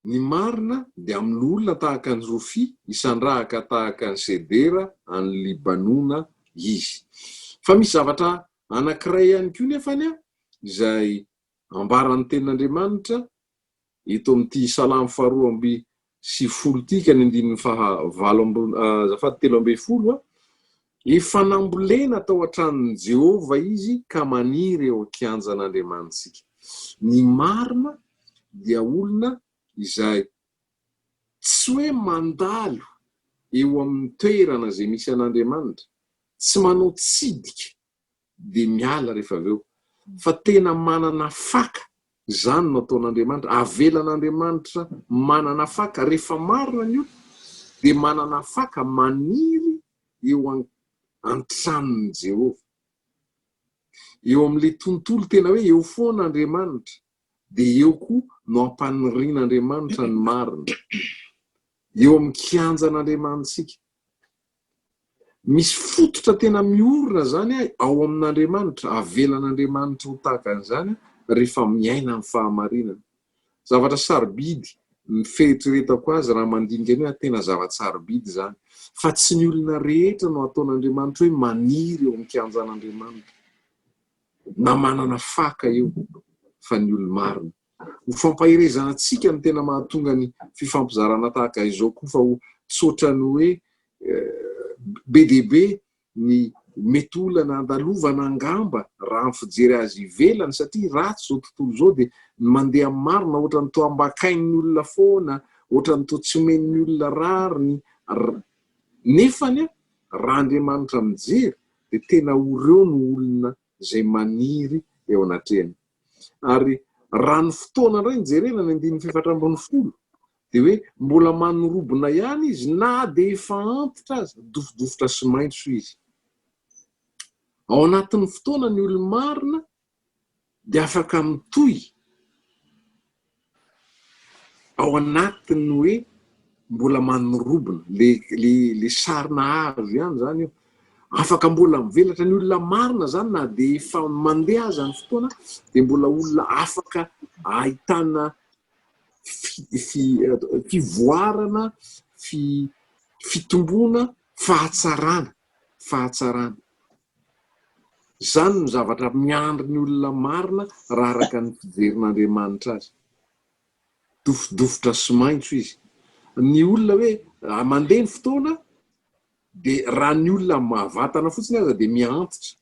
ny marina dia amin'ny olona tahaka ny Zofi isandrahaka tahaka ny Sedera any Libanona izy. Fa misy zavatra anankiray ihany koa nefany izay ambaran'ny tenin'Andriamanitra eto amin'ity Salamo 2:10 tika ny 7:10 efa nambolena tao an-tranon'i Jehova izy ka maniry eo an-kianjan'Andriamanitsika. Ny marina dia olona izay tsy hoe mandalo eo amin'ny toerana izay misy an'Andriamanitra, tsy manao tsidika dia miala rehefa avy eo, fa tena manana faka. Zany no ataon'Andriamanitra, avelan'Andriamanitra manana faka. Rehefa marina ny olona dia manana faka maniry eo an-tranon'i Jehova. Eo amin'ilay tontolo tena hoe eo foan'Andriamanitra, dia eo koa no ampanirian'Andriamanitra ny marina, eo amin'ny kianjan'Andriamanitsika. Misy fototra tena miorina zany ao amin'Andriamanitra, avelan'Andriamanitra ho tahaka an'izany rehefa miaina amin'ny fahamarinana. Zavatra sarobidy ny feritreretako azy raha mandinika ny hoe tena zava-tsarobidy zany, fa tsy ny olona rehetra no ataon'Andriamanitra hoe maniry eo amin'ny kianjan'Andriamanitra na manana faka eo, fa ny olo-marina. Ho fampahirezanantsika ny tena mahatonga ny fifampizarana tahaka izao koa, fa ho tsotrany hoe be dia be ny mety olana andalovana angamba raha ny fijery azy ivelany, satria ratsy zao tontolo zao dia mandeha marina ohatrany toa ambakain'ny olona foana, ohatrany toa tsy omen'ny olona rariny. Nefany raha Andriamanitra mijery dia tena oreo no olona izay maniry eo anatrehany. Ary raha ny fotoana indray ny jerena ny 140 dia hoe mbola manorobona ihany izy, na dia efa antitra azy, dofodofotra sy maitso izy. Ao anatin'ny fotoana ny olo-marina dia afaka mitohy ao anatiny hoe mbola manorobona, le sarina hazo ihany zany io, afaka mbola mivelatra. Ny olona marina zany na dia efa mandeha aza ny fotoana dia mbola olona afaka ahitana fivoarana, fitomboana, fahatsarana. Zany no zavatra miandry ny olona marina raha araka ny fijerin'Andriamanitra azy. Dofodofotra sy maitso izy. Ny olona hoe mandeha ny fotoana dia raha ny olona mahavatana fotsiny aza dia miantitra,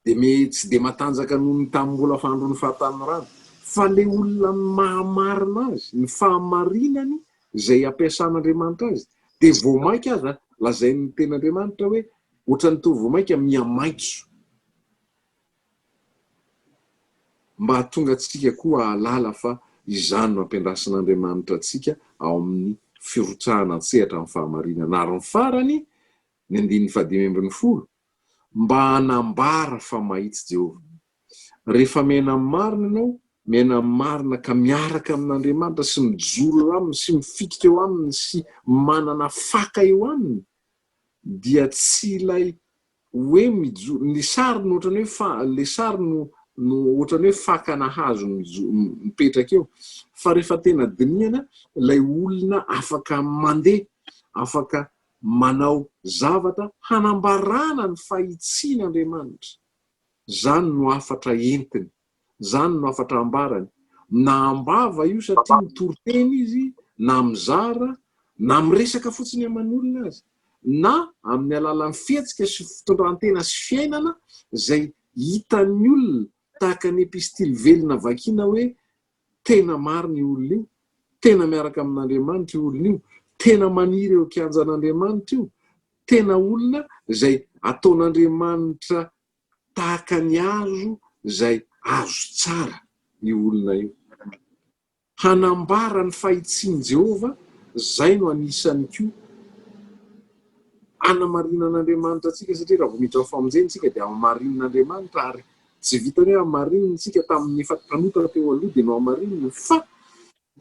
dia tsy dia matanjaka noho ny tamin'ny mbola fandro ny fahatan'ny rano, fa le olona mahamarina azy, ny fahamarinany izay ampiasan'Andriamanitra azy, dia voamaika aza lazain'ny ten'Andriamanitra hoe ohatrany toa voamaika miamaitso, mba hahatonga antsika koa hahalala fa izany no ampiandrasan'Andriamanitra antsika ao amin'ny firotsahana an-tsehatra amin'ny fahamarinana. Ary ny farany ny 1:10 mba hanambara fa mahitsy Jehova. Rehefa miaina amin'ny marina ianao, miaina amin'ny marina ka miaraka amin'Andriamanitra sy mijoro eo aminy sy mifikitra eo aminy sy manana faka eo aminy, dia tsy ilay hoe mijoro. Ny sary no ohatrany hoe le sary no ohatrany hoe fakana hazo mipetraka eo, fa rehefa tena dinihana ilay olona afaka mandeha, afaka manao zavatra hanambarana ny fahitsian'Andriamanitra. Zany no afatra entiny, zany no afatra ambarany. Na ambava io satria mitory-teny izy, na mizara, na miresaka fotsiny aman'olona azy, na amin'ny alalan'ny fihetsika sy fitondran-tena sy fiainana izay hitan'ny olona, tahaka ny epistily velona vakiana hoe tena marina io olona io, tena miaraka amin'Andriamanitra io olona io, tena maniry eo kianjan'Andriamanitra io, tena olona izay ataon'Andriamanitra tahaka ny hazo izay azo tsara io olona io. Hanambara ny fahitsian'i Jehova, zay no anisany koa hanamarinan'Andriamanitra antsika, satria raha vao miditra amin'ny famonjenitsika dia hamarinan'Andriamanitra, ary tsy vitany hoe hamarinantsika tamin'ny fanotana teo aloha dia no hamarinana, fa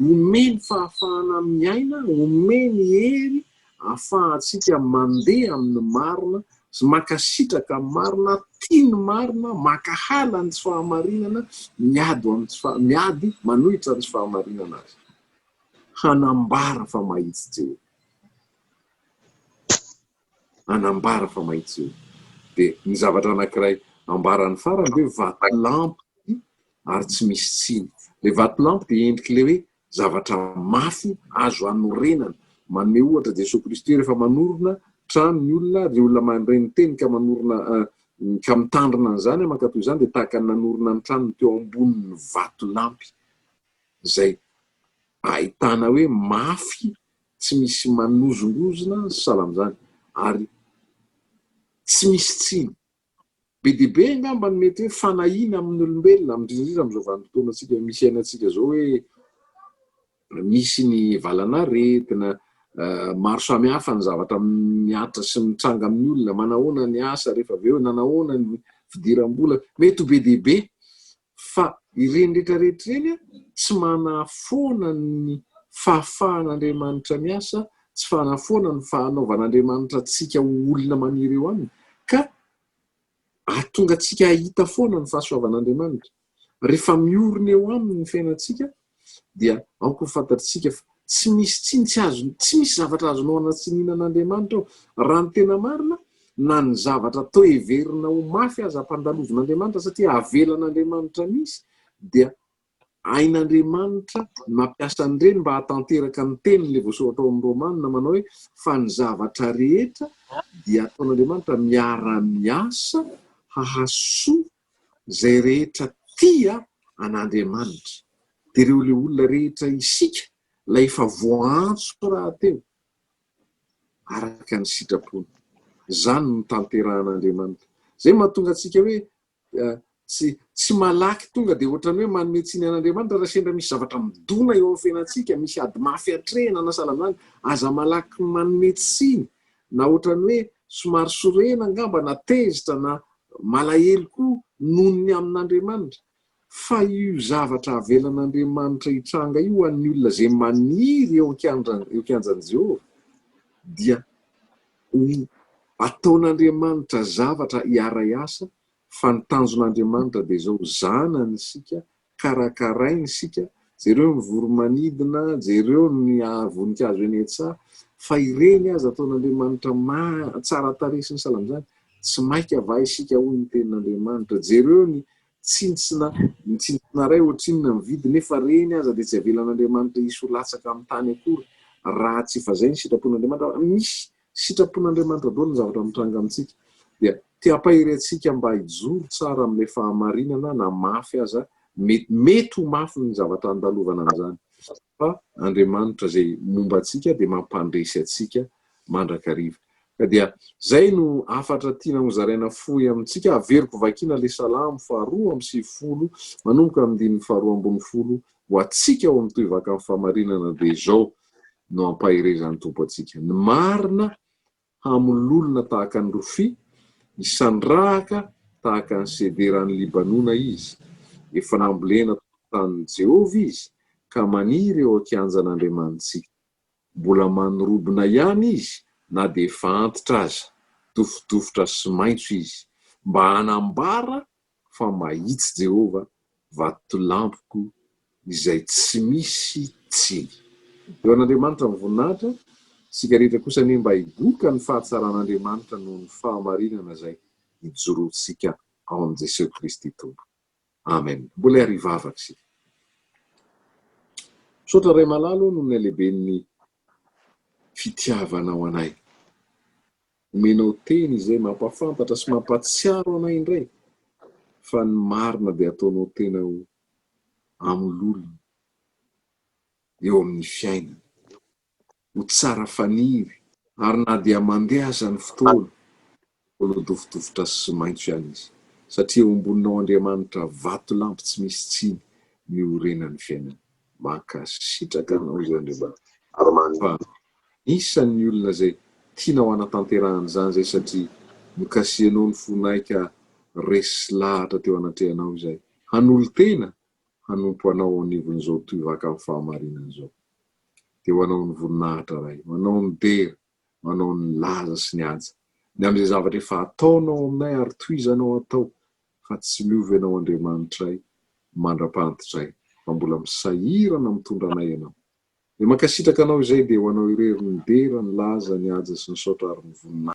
omeny fahafahana miaina, omeny hery ahafahantsika mandeha amin'ny marina sy makasitraka amin'ny marina, tia ny marina, makahala ny tsy fahamarinana, miady manohitra ny tsy fahamarinana azy. hanambara fa mahitsy Jehova, hanambara fa mahitsy Jehova. Dia ny zavatra anankiray ambarany farany hoe vatolampy ary tsy misy tsiny. Le vatolampy dia endrik'ilay hoe zavatra mafy azo anorenana. Manome ohatra Jesosy Kristy rehefa manorona trano ny olona, ry olona mandray ny teny ka manorona ka mitandrina an'izany mankatoy izany dia tahaka ny nanorona ny tranony teo ambonin'ny vatolampy izay ahitana hoe mafy tsy misy manozongozona salam'izany ary tsy misy tsiny. Be dia be angamba ny mety hoe fanahiana amin'ny olombelona indrindra amin'izao vanim-potoana antsika misy ainantsika izao hoe misy ny valanaretina maro samihafa ny zavatra miatra sy mitranga amin'ny olona, manahoana ny asa rehefa avy eo, nanahoana ny fidiram-bola, mety be dia be fa ireny rehetrarehetra ireny tsy manafoana ny fahafahan'Andriamanitra miasa, tsy fanafoana ny fanaovan'Andriamanitra antsika olona maniry eo aminy, ka ahatonga antsika ahita foana ny fahasoavan'Andriamanitra. Rehefa miorina eo aminy ny fiainantsika dia aoko fantatritsika fa tsy misy tsiny, tsy misy zavatra azonao anatsinianan'Andriamanitra ao. Raha ny tena marina na ny zavatra atao heverina ho mafy aza ampandalovon'Andriamanitra satria avelan'Andriamanitra misy, dia ain'Andriamanitra mampiasa an'ireny mba hatanteraka ny teniny voasoratra ao amin'ny Romanina manao hoe fa ny zavatra rehetra dia ataon'Andriamanitra miara-miasa hahasoa izay rehetra tia an'Andriamanitra. Dia ireo le olona rehetra isika ilay efa voantso rahateo araka ny sitrapony, izany no tanteran'Andriamanitra. Izay mahatonga antsika hoe tsy malaky tonga dia ohatrany hoe manome tsiny an'Andriamanitra raha sendra misy zavatra midona eo amin'ny fiainantsika, misy ady mafy hatrehana na sahalan'izany, aza malaky manome tsiny na ohatrany hoe somary sorena angamba na tezitra na malahelo koa noho ny amin'Andriamanitra. Fa io zavatra avelan'Andriamanitra hitranga io an'ny olona izay maniry eo kianjan'i Jehova dia ataon'Andriamanitra zavatra hiara-iasa, fa ny tanjon'Andriamanitra dia izao zanany isika, karakarainy isika, jereo ny voromanidina, jereo ny voninkazo eny an-tsaha, fa ireny aza ataon'Andriamanitra tsara tarehy sy ny salan'izany, tsy mainka avaha isika hoy ny tenin'Andriamanitra. Jereo ny tsintsina ray ohatrinona mividy nefa reny aza dia tsy avelan'Andriamanitra hisy ho latsaka amin'ny tany akory raha tsy fa izay ny sitrapon'Andriamanitra. Misy sitrapon'Andriamanitra daholo ny zavatra mitranga amintsika, dia te-hampahiry antsika mba hijoro tsara amin'ilay fahamarinana na mafy aza, mety ho mafy ny zavatra andalovana an'izany, fa Andriamanitra izay momba antsika dia mampandresy antsika mandrakariva. Ka dia izay no afatra tiana hozaraina fohy amintsika. Averiko vakiana ilay Salamo 2:10 manomboka amin'ny 2:20 ho antsika ao amin'ny toivaka amin'ny fahamarinana dia izao no ampahirezan'ny tompo antsika. Ny marina hamololona tahaka ny rofia, isandrahaka tahaka ny sederan'ny Libanona izy, efa nambolena tamin'i Jehova izy ka maniry eo an-kianjan'Andriamanitsika. Mbola manodorobona ihany izy na dia efa antitra aza, dofodofotra sy maitso izy, mba hanambara fa mahitsy Jehova vatolampiko izay tsy misy tsiny. Eo an'Andriamanitra ny voninahitra, isika rehetra kosa anie mba higoka ny fahatsaran'Andriamanitra noho ny fahamarinana izay hijorotsika ao amin'i Jesosy Kristy Tompo. Amen. Mbola ary vavaka isika. Misaotra Ray Malalo noho ny halehiben'ny fitiavanao anay. Omenao teny izay mampafantatra sy mampatsiaro anay indray fa ny marina dia ataonao tena ho amololona eo amin'ny fiainana, ho tsara faniry, ary na dia mandeha aza ny fotoana ho dofodofotra sy maitso ihany izy, satria eo amboninao Andriamanitra vatolampy tsy misy tsiny miorenan'ny fiainana. Mankasitraka anao izay Andriamanitra. Fa isan'ny olona izay tianao hanatanterahana izany izay satria nokasianao ny fonaika resy lahatra teo anatrehanao izay. Hanolo tena hanompo anao anivon'izao toivaka amin'ny fahamarinana izao. Dia ho anao ny voninahitra ray, ho anao ny dera, ho anao ny laza sy ny anja. Ny amin'izay zavatra efa ataonao aminay ary toizanao atao, fa tsy miovy ianao Andriamanitra ray, mandra-pantitra ray, fa mbola misahirana mitondra anay ianao. de mankasitraka anao izay de ho anao irerony dera ny laza ny aja sy ny saotra ary ny vonina